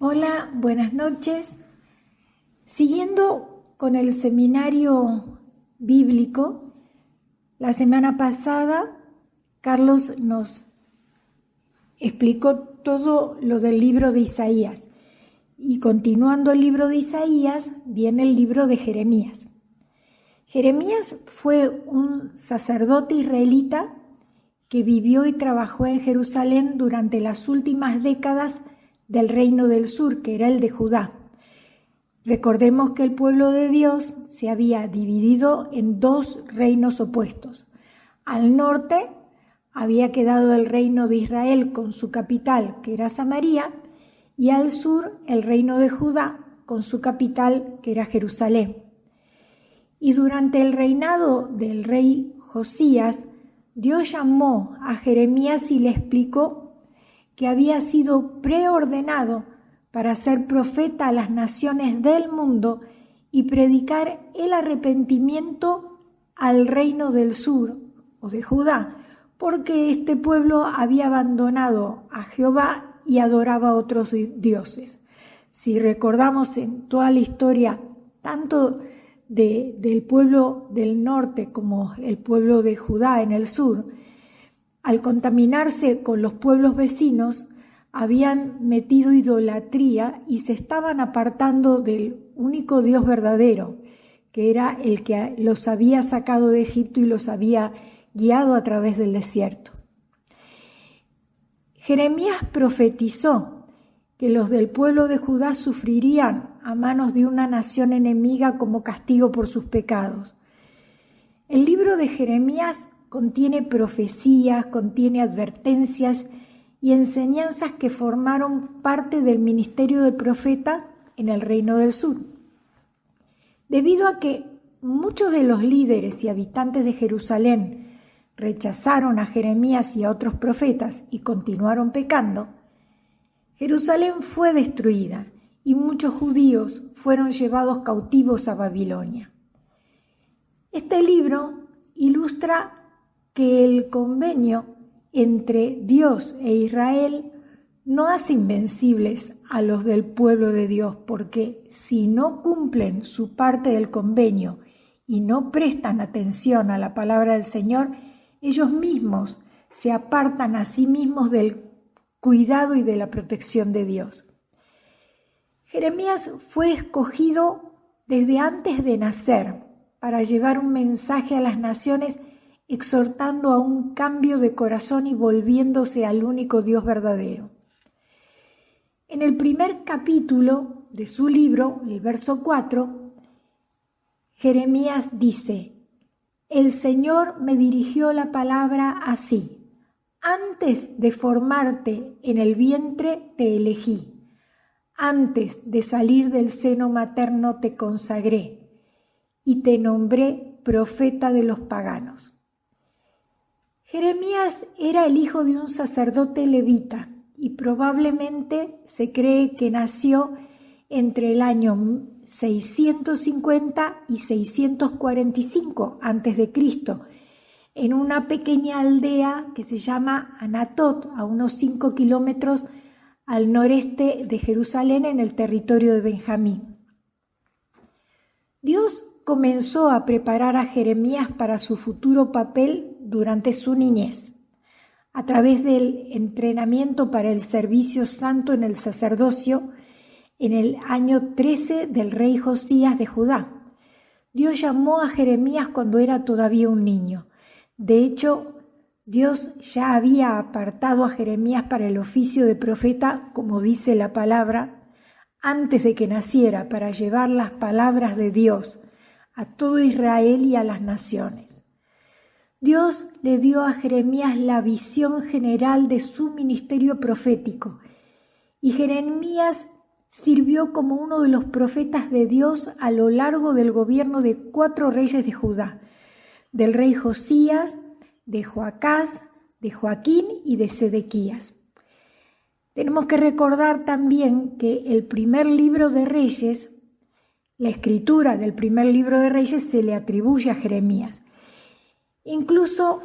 Hola, buenas noches. Siguiendo con el seminario bíblico, la semana pasada Carlos nos explicó todo lo del libro de Isaías. Y continuando el libro de Isaías, viene el libro de Jeremías. Jeremías fue un sacerdote israelita que vivió y trabajó en Jerusalén durante las últimas décadas del reino del sur, que era el de Judá. Recordemos que el pueblo de Dios se había dividido en dos reinos opuestos. Al norte había quedado el reino de Israel con su capital, que era Samaria, y al sur el reino de Judá con su capital, que era Jerusalén. Y durante el reinado del rey Josías, Dios llamó a Jeremías y le explicó que había sido preordenado para ser profeta a las naciones del mundo y predicar el arrepentimiento al reino del sur o de Judá, porque este pueblo había abandonado a Jehová y adoraba a otros dioses. Si recordamos en toda la historia, tanto del pueblo del norte como el pueblo de Judá en el sur, al contaminarse con los pueblos vecinos, habían metido idolatría y se estaban apartando del único Dios verdadero, que era el que los había sacado de Egipto y los había guiado a través del desierto. Jeremías profetizó que los del pueblo de Judá sufrirían a manos de una nación enemiga como castigo por sus pecados. El libro de Jeremías contiene profecías, contiene advertencias y enseñanzas que formaron parte del ministerio del profeta en el reino del sur. Debido a que muchos de los líderes y habitantes de Jerusalén rechazaron a Jeremías y a otros profetas y continuaron pecando, Jerusalén fue destruida y muchos judíos fueron llevados cautivos a Babilonia. Este libro ilustra que el convenio entre Dios e Israel no hace invencibles a los del pueblo de Dios, porque si no cumplen su parte del convenio y no prestan atención a la palabra del Señor, ellos mismos se apartan a sí mismos del cuidado y de la protección de Dios. Jeremías fue escogido desde antes de nacer para llevar un mensaje a las naciones exhortando a un cambio de corazón y volviéndose al único Dios verdadero. En el primer capítulo de su libro, el verso 4, Jeremías dice: El Señor me dirigió la palabra así: antes de formarte en el vientre te elegí, antes de salir del seno materno te consagré y te nombré profeta de los paganos. Jeremías era el hijo de un sacerdote levita y probablemente se cree que nació entre el año 650 y 645 a.C., en una pequeña aldea que se llama Anatot, a unos 5 kilómetros al noreste de Jerusalén, en el territorio de Benjamín. Dios comenzó a preparar a Jeremías para su futuro papel durante su niñez, a través del entrenamiento para el servicio santo en el sacerdocio en el año 13 del rey Josías de Judá. Dios llamó a Jeremías cuando era todavía un niño. De hecho, Dios ya había apartado a Jeremías para el oficio de profeta, como dice la palabra, antes de que naciera, para llevar las palabras de Dios a todo Israel y a las naciones. Dios le dio a Jeremías la visión general de su ministerio profético, y Jeremías sirvió como uno de los profetas de Dios a lo largo del gobierno de 4 reyes de Judá, del rey Josías, de Joacás, de Joaquín y de Sedequías. Tenemos que recordar también que el primer libro de Reyes, la escritura del primer libro de Reyes, se le atribuye a Jeremías. Incluso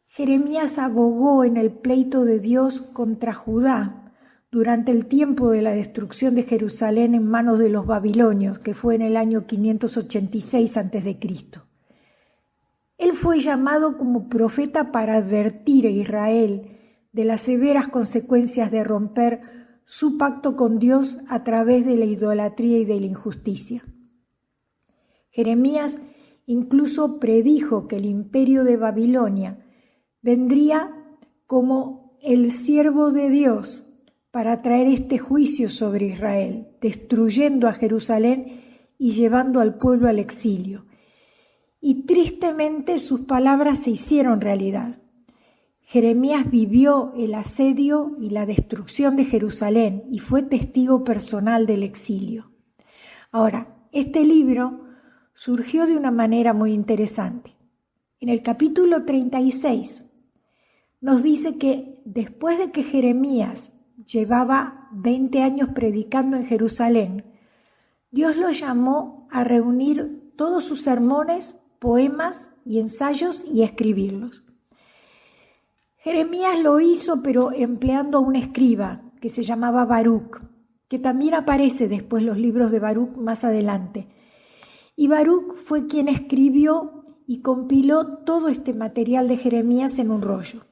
Jeremías abogó en el pleito de Dios contra Judá durante el tiempo de la destrucción de Jerusalén en manos de los babilonios, que fue en el año 586 a.C. Él fue llamado como profeta para advertir a Israel de las severas consecuencias de romper su pacto con Dios a través de la idolatría y de la injusticia. Jeremías incluso predijo que el imperio de Babilonia vendría como el siervo de Dios para traer este juicio sobre Israel, destruyendo a Jerusalén y llevando al pueblo al exilio. Y tristemente sus palabras se hicieron realidad. Jeremías vivió el asedio y la destrucción de Jerusalén y fue testigo personal del exilio. Ahora, este libro surgió de una manera muy interesante. En el capítulo 36 nos dice que después de que Jeremías llevaba 20 años predicando en Jerusalén, Dios lo llamó a reunir todos sus sermones, poemas y ensayos y a escribirlos. Jeremías lo hizo, pero empleando a un escriba que se llamaba Baruc, que también aparece después en los libros de Baruc más adelante. Y Baruc fue quien escribió y compiló todo este material de Jeremías en un rollo.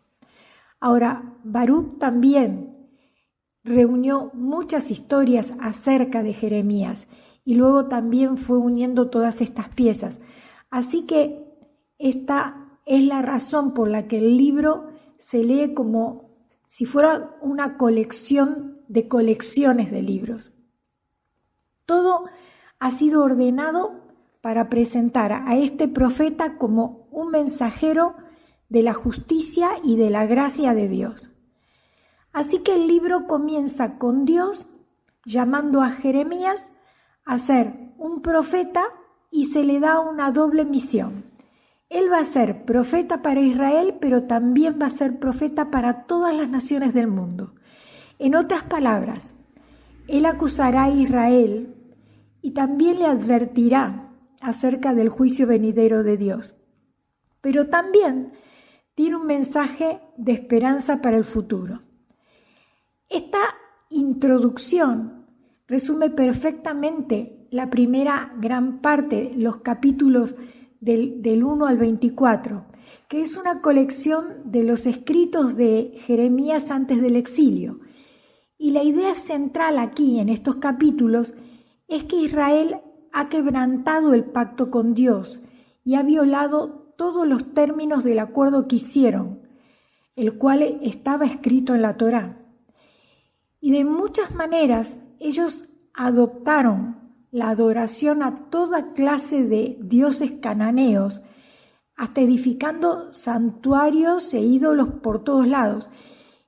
Ahora, Baruc también reunió muchas historias acerca de Jeremías y luego también fue uniendo todas estas piezas. Así que esta es la razón por la que el libro se lee como si fuera una colección de colecciones de libros. Todo ha sido ordenado para presentar a este profeta como un mensajero de la justicia y de la gracia de Dios. Así que el libro comienza con Dios llamando a Jeremías a ser un profeta y se le da una doble misión. Él va a ser profeta para Israel, pero también va a ser profeta para todas las naciones del mundo. En otras palabras, él acusará a Israel y también le advertirá acerca del juicio venidero de Dios. Pero también tiene un mensaje de esperanza para el futuro. Esta introducción resume perfectamente la primera gran parte, los capítulos del 1 al 24, que es una colección de los escritos de Jeremías antes del exilio. Y la idea central aquí, en estos capítulos, es que Israel ha quebrantado el pacto con Dios y ha violado todos los términos del acuerdo que hicieron, el cual estaba escrito en la Torá. Y de muchas maneras ellos adoptaron la adoración a toda clase de dioses cananeos, hasta edificando santuarios e ídolos por todos lados.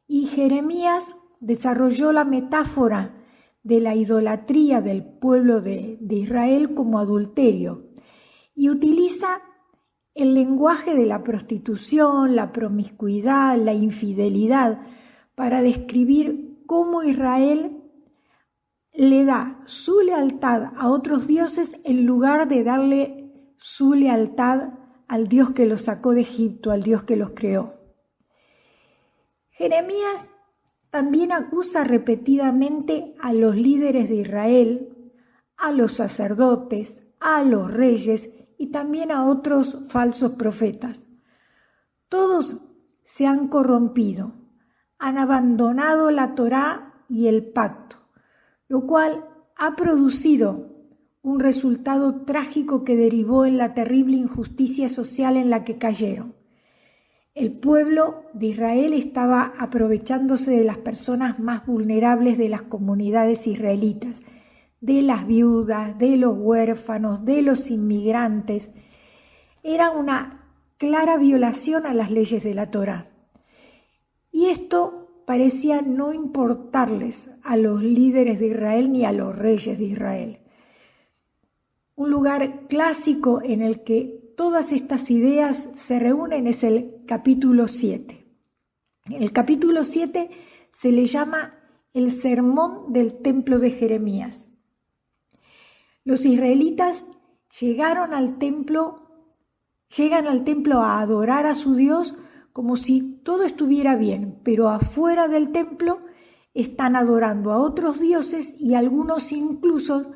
Y Jeremías desarrolló la metáfora de la idolatría del pueblo de Israel como adulterio y utiliza el lenguaje de la prostitución, la promiscuidad, la infidelidad para describir cómo Israel le da su lealtad a otros dioses en lugar de darle su lealtad al Dios que los sacó de Egipto, al Dios que los creó. Jeremías también acusa repetidamente a los líderes de Israel, a los sacerdotes, a los reyes y también a otros falsos profetas. Todos se han corrompido, han abandonado la Torá y el pacto, lo cual ha producido un resultado trágico que derivó en la terrible injusticia social en la que cayeron. El pueblo de Israel estaba aprovechándose de las personas más vulnerables de las comunidades israelitas, de las viudas, de los huérfanos, de los inmigrantes. Era una clara violación a las leyes de la Torá. Y esto parecía no importarles a los líderes de Israel ni a los reyes de Israel. Un lugar clásico en el que todas estas ideas se reúnen es el capítulo 7. El capítulo 7 se le llama el sermón del templo de Jeremías. Los israelitas llegan al templo a adorar a su Dios como si todo estuviera bien, pero afuera del templo están adorando a otros dioses y algunos incluso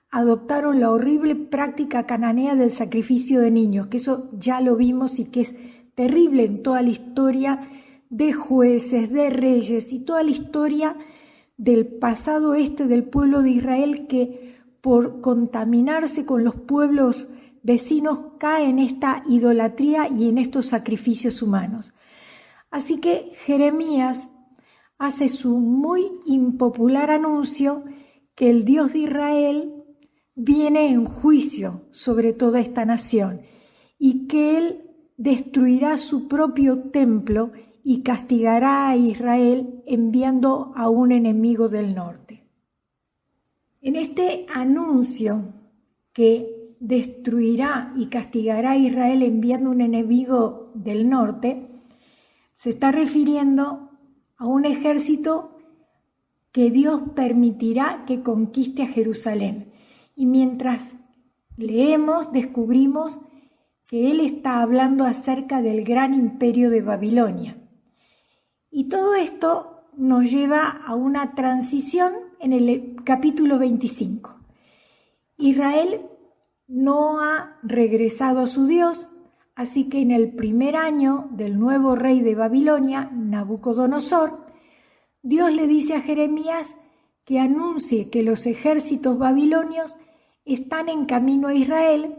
adoptaron la horrible práctica cananea del sacrificio de niños, que eso ya lo vimos y que es terrible en toda la historia de jueces, de reyes y toda la historia del pasado del pueblo de Israel, que por contaminarse con los pueblos vecinos cae en esta idolatría y en estos sacrificios humanos. Así que Jeremías hace su muy impopular anuncio que el Dios de Israel viene en juicio sobre toda esta nación y que Él destruirá su propio templo y castigará a Israel enviando a un enemigo del norte. En este anuncio que destruirá y castigará a Israel enviando un enemigo del norte, se está refiriendo a un ejército que Dios permitirá que conquiste a Jerusalén. Y mientras leemos, descubrimos que Él está hablando acerca del gran imperio de Babilonia. Y todo esto nos lleva a una transición en el capítulo 25. Israel no ha regresado a su Dios, así que en el primer año del nuevo rey de Babilonia, Nabucodonosor, Dios le dice a Jeremías que anuncie que los ejércitos babilonios están en camino a Israel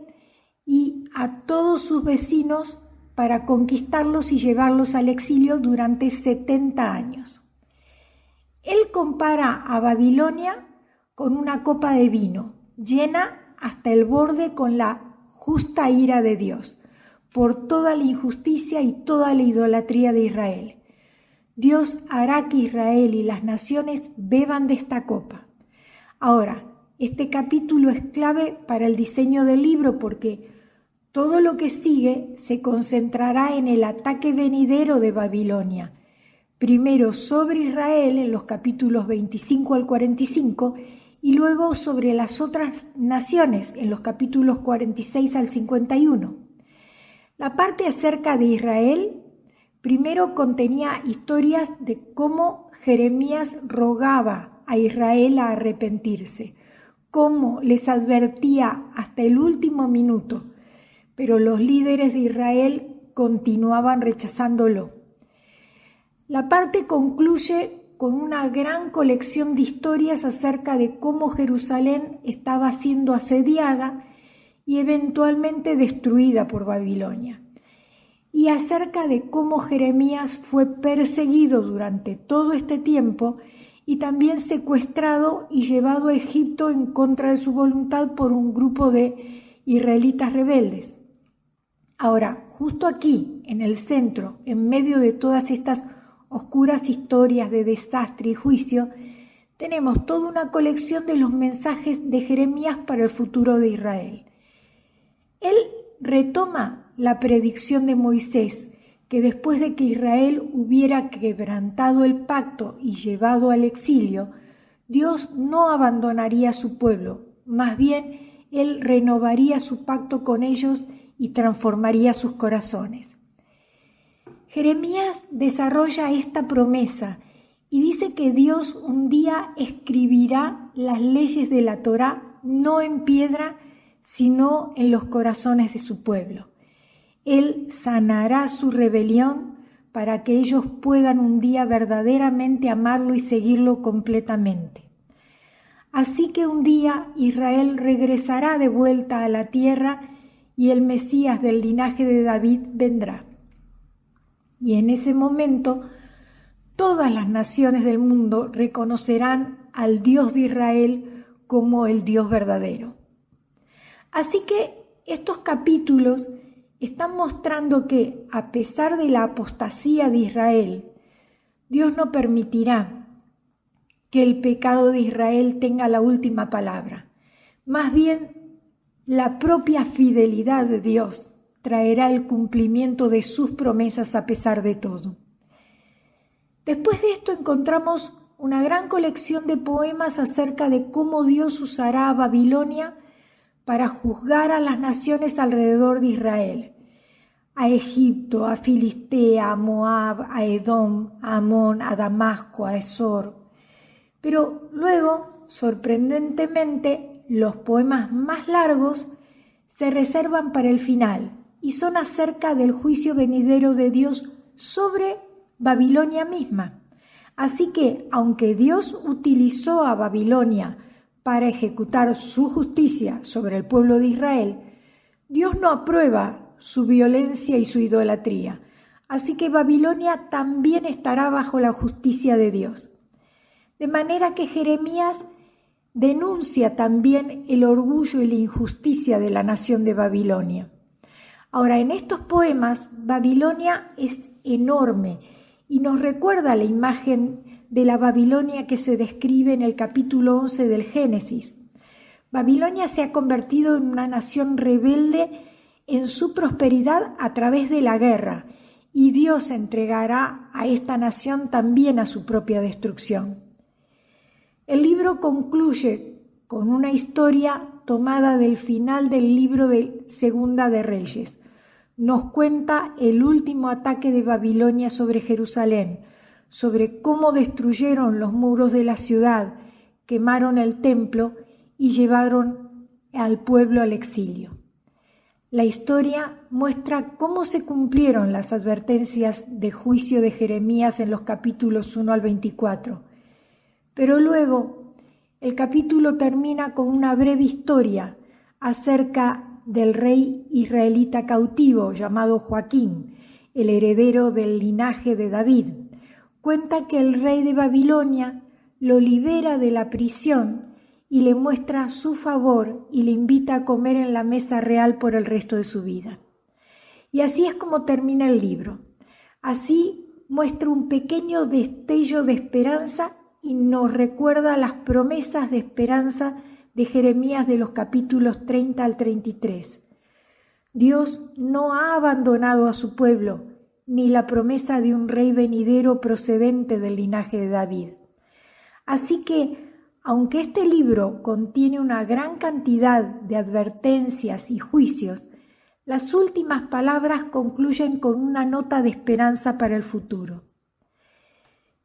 y a todos sus vecinos para conquistarlos y llevarlos al exilio durante 70 años. Él compara a Babilonia con una copa de vino, llena hasta el borde con la justa ira de Dios, por toda la injusticia y toda la idolatría de Israel. Dios hará que Israel y las naciones beban de esta copa. Ahora, este capítulo es clave para el diseño del libro porque todo lo que sigue se concentrará en el ataque venidero de Babilonia, primero sobre Israel en los capítulos 25 al 45 y luego sobre las otras naciones en los capítulos 46 al 51. La parte acerca de Israel primero contenía historias de cómo Jeremías rogaba a Israel a arrepentirse, cómo les advertía hasta el último minuto, pero los líderes de Israel continuaban rechazándolo. La parte concluye con una gran colección de historias acerca de cómo Jerusalén estaba siendo asediada y eventualmente destruida por Babilonia, y acerca de cómo Jeremías fue perseguido durante todo este tiempo y también secuestrado y llevado a Egipto en contra de su voluntad por un grupo de israelitas rebeldes. Ahora, justo aquí, en el centro, en medio de todas estas oscuras historias de desastre y juicio, tenemos toda una colección de los mensajes de Jeremías para el futuro de Israel. Él retoma la predicción de Moisés, que después de que Israel hubiera quebrantado el pacto y llevado al exilio, Dios no abandonaría a su pueblo, más bien Él renovaría su pacto con ellos y transformaría sus corazones. Jeremías desarrolla esta promesa y dice que Dios un día escribirá las leyes de la Torá no en piedra, sino en los corazones de su pueblo. Él sanará su rebelión para que ellos puedan un día verdaderamente amarlo y seguirlo completamente. Así que un día Israel regresará de vuelta a la tierra y el Mesías del linaje de David vendrá. Y en ese momento todas las naciones del mundo reconocerán al Dios de Israel como el Dios verdadero. Así que estos capítulos están mostrando que, a pesar de la apostasía de Israel, Dios no permitirá que el pecado de Israel tenga la última palabra. Más bien, la propia fidelidad de Dios traerá el cumplimiento de sus promesas a pesar de todo. Después de esto encontramos una gran colección de poemas acerca de cómo Dios usará a Babilonia para juzgar a las naciones alrededor de Israel, a Egipto, a Filistea, a Moab, a Edom, a Amón, a Damasco, a Esor. Pero luego, sorprendentemente, los poemas más largos se reservan para el final y son acerca del juicio venidero de Dios sobre Babilonia misma. Así que, aunque Dios utilizó a Babilonia para ejecutar su justicia sobre el pueblo de Israel, Dios no aprueba su violencia y su idolatría. Así que Babilonia también estará bajo la justicia de Dios. De manera que Jeremías denuncia también el orgullo y la injusticia de la nación de Babilonia. Ahora, en estos poemas, Babilonia es enorme y nos recuerda la imagen de la Babilonia que se describe en el capítulo 11 del Génesis. Babilonia se ha convertido en una nación rebelde en su prosperidad a través de la guerra, y Dios entregará a esta nación también a su propia destrucción. El libro concluye con una historia tomada del final del libro de Segunda de Reyes. Nos cuenta el último ataque de Babilonia sobre Jerusalén, sobre cómo destruyeron los muros de la ciudad, quemaron el templo y llevaron al pueblo al exilio. La historia muestra cómo se cumplieron las advertencias de juicio de Jeremías en los capítulos 1 al 24. Pero luego el capítulo termina con una breve historia acerca del rey israelita cautivo llamado Joaquín, el heredero del linaje de David. Cuenta que el rey de Babilonia lo libera de la prisión y le muestra su favor y le invita a comer en la mesa real por el resto de su vida. Y así es como termina el libro. Así muestra un pequeño destello de esperanza y nos recuerda las promesas de esperanza de Jeremías de los capítulos 30 al 33. Dios no ha abandonado a su pueblo, ni la promesa de un rey venidero procedente del linaje de David. Así que, aunque este libro contiene una gran cantidad de advertencias y juicios, las últimas palabras concluyen con una nota de esperanza para el futuro.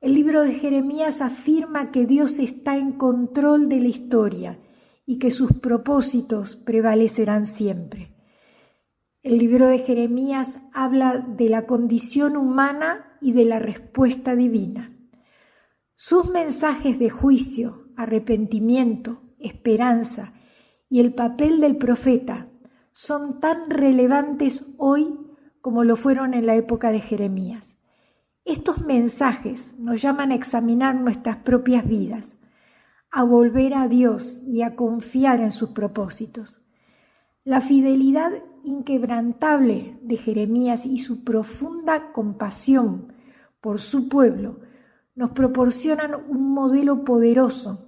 El libro de Jeremías afirma que Dios está en control de la historia y que sus propósitos prevalecerán siempre. El libro de Jeremías habla de la condición humana y de la respuesta divina. Sus mensajes de juicio, arrepentimiento, esperanza y el papel del profeta son tan relevantes hoy como lo fueron en la época de Jeremías. Estos mensajes nos llaman a examinar nuestras propias vidas, a volver a Dios y a confiar en sus propósitos. La fidelidad inquebrantable de Jeremías y su profunda compasión por su pueblo nos proporcionan un modelo poderoso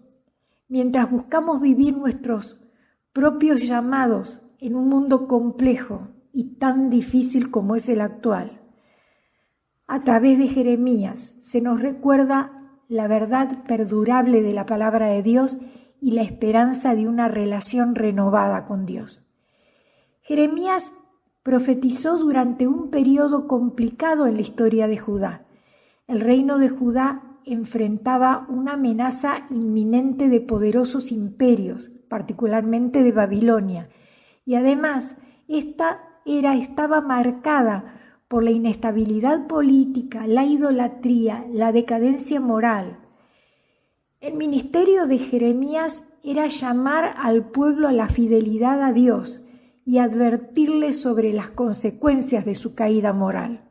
mientras buscamos vivir nuestros propios llamados en un mundo complejo y tan difícil como es el actual. A través de Jeremías se nos recuerda la verdad perdurable de la palabra de Dios y la esperanza de una relación renovada con Dios. Jeremías profetizó durante un periodo complicado en la historia de Judá. El reino de Judá enfrentaba una amenaza inminente de poderosos imperios, particularmente de Babilonia, y además esta era estaba marcada por la inestabilidad política, la idolatría, la decadencia moral. El ministerio de Jeremías era llamar al pueblo a la fidelidad a Dios y advertirle sobre las consecuencias de su caída moral.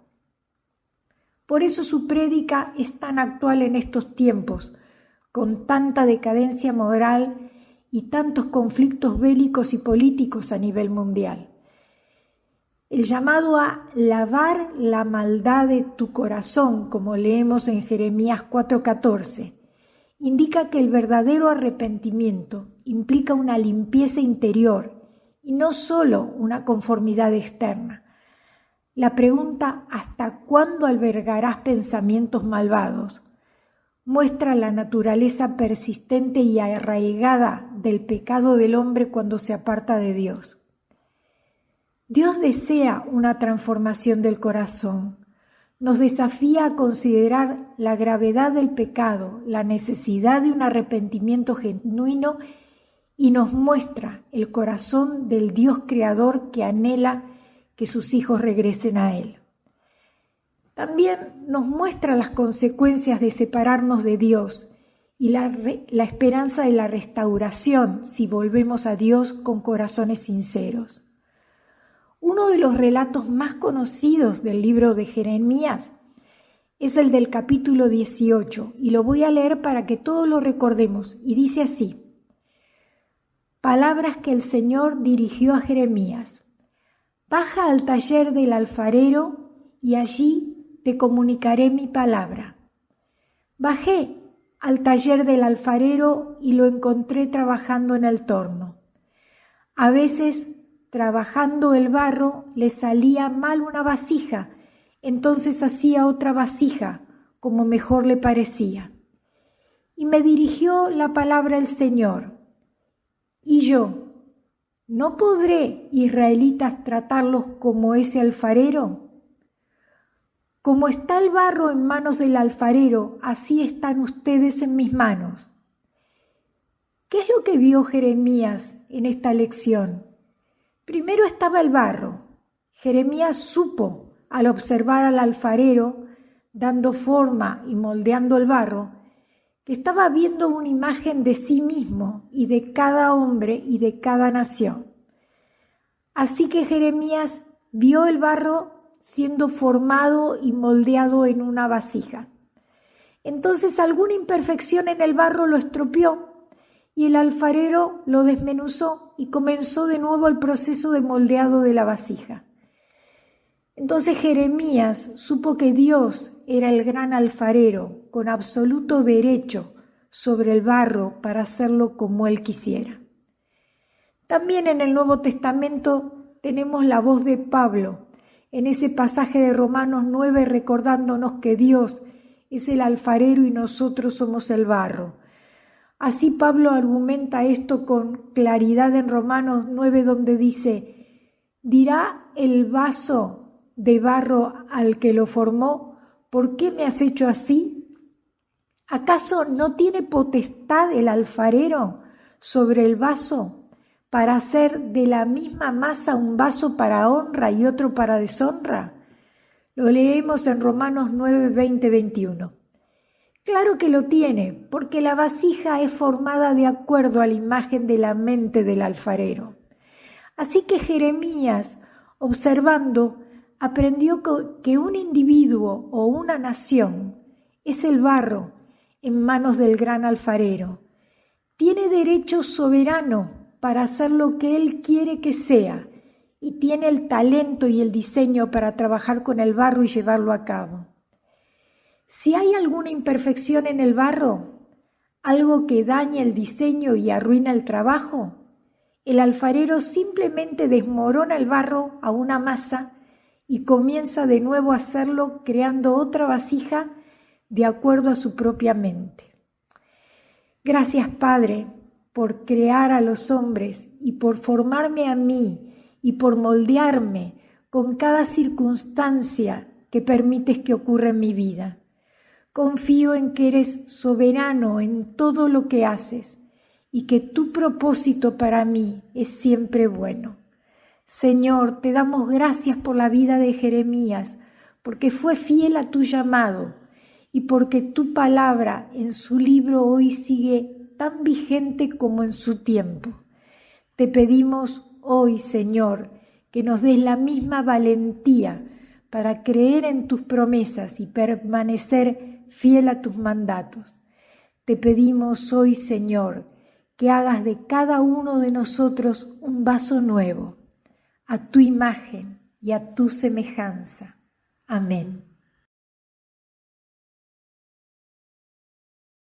Por eso su prédica es tan actual en estos tiempos, con tanta decadencia moral y tantos conflictos bélicos y políticos a nivel mundial. El llamado a lavar la maldad de tu corazón, como leemos en Jeremías 4:14, indica que el verdadero arrepentimiento implica una limpieza interior y no solo una conformidad externa. La pregunta ¿hasta cuándo albergarás pensamientos malvados? Muestra la naturaleza persistente y arraigada del pecado del hombre cuando se aparta de Dios. Dios desea una transformación del corazón. nos desafía a considerar la gravedad del pecado, la necesidad de un arrepentimiento genuino y nos muestra el corazón del Dios creador que anhela que sus hijos regresen a Él. También nos muestra las consecuencias de separarnos de Dios y la esperanza de la restauración si volvemos a Dios con corazones sinceros. Uno de los relatos más conocidos del libro de Jeremías es el del capítulo 18 y lo voy a leer para que todos lo recordemos y dice así: palabras que el Señor dirigió a Jeremías. Baja al taller del alfarero y allí te comunicaré mi palabra. Bajé al taller del alfarero y lo encontré trabajando en el torno. A veces, trabajando el barro, le salía mal una vasija, entonces hacía otra vasija, como mejor le parecía. Y me dirigió la palabra el Señor. Y yo, ¿no podré, israelitas, tratarlos como ese alfarero? Como está el barro en manos del alfarero, así están ustedes en mis manos. ¿Qué es lo que vio Jeremías en esta lección? Primero estaba el barro. Jeremías supo, al observar al alfarero, dando forma y moldeando el barro, que estaba viendo una imagen de sí mismo y de cada hombre y de cada nación. Así que Jeremías vio el barro siendo formado y moldeado en una vasija. Entonces alguna imperfección en el barro lo estropeó y el alfarero lo desmenuzó y comenzó de nuevo el proceso de moldeado de la vasija. Entonces Jeremías supo que Dios era el gran alfarero con absoluto derecho sobre el barro para hacerlo como él quisiera. También en el Nuevo Testamento tenemos la voz de Pablo en ese pasaje de Romanos 9 recordándonos que Dios es el alfarero y nosotros somos el barro. Así Pablo argumenta esto con claridad en Romanos 9 donde dice: ¿dirá el vaso de barro al que lo formó, ¿por qué me has hecho así? ¿Acaso no tiene potestad el alfarero sobre el vaso para hacer de la misma masa un vaso para honra y otro para deshonra? Lo leemos en Romanos 9, 20, 21. Claro que lo tiene, porque la vasija es formada de acuerdo a la imagen de la mente del alfarero. Así que Jeremías, observando, aprendió que un individuo o una nación es el barro en manos del gran alfarero. Tiene derecho soberano para hacer lo que él quiere que sea y tiene el talento y el diseño para trabajar con el barro y llevarlo a cabo. Si hay alguna imperfección en el barro, algo que daña el diseño y arruina el trabajo, el alfarero simplemente desmorona el barro a una masa y comienza de nuevo a hacerlo creando otra vasija de acuerdo a su propia mente. Gracias, Padre, por crear a los hombres y por formarme a mí y por moldearme con cada circunstancia que permites que ocurra en mi vida. Confío en que eres soberano en todo lo que haces y que tu propósito para mí es siempre bueno. Señor, te damos gracias por la vida de Jeremías, porque fue fiel a tu llamado y porque tu palabra en su libro hoy sigue tan vigente como en su tiempo. Te pedimos hoy, Señor, que nos des la misma valentía para creer en tus promesas y permanecer fiel a tus mandatos. Te pedimos hoy, Señor, que hagas de cada uno de nosotros un vaso nuevo, a tu imagen y a tu semejanza. Amén.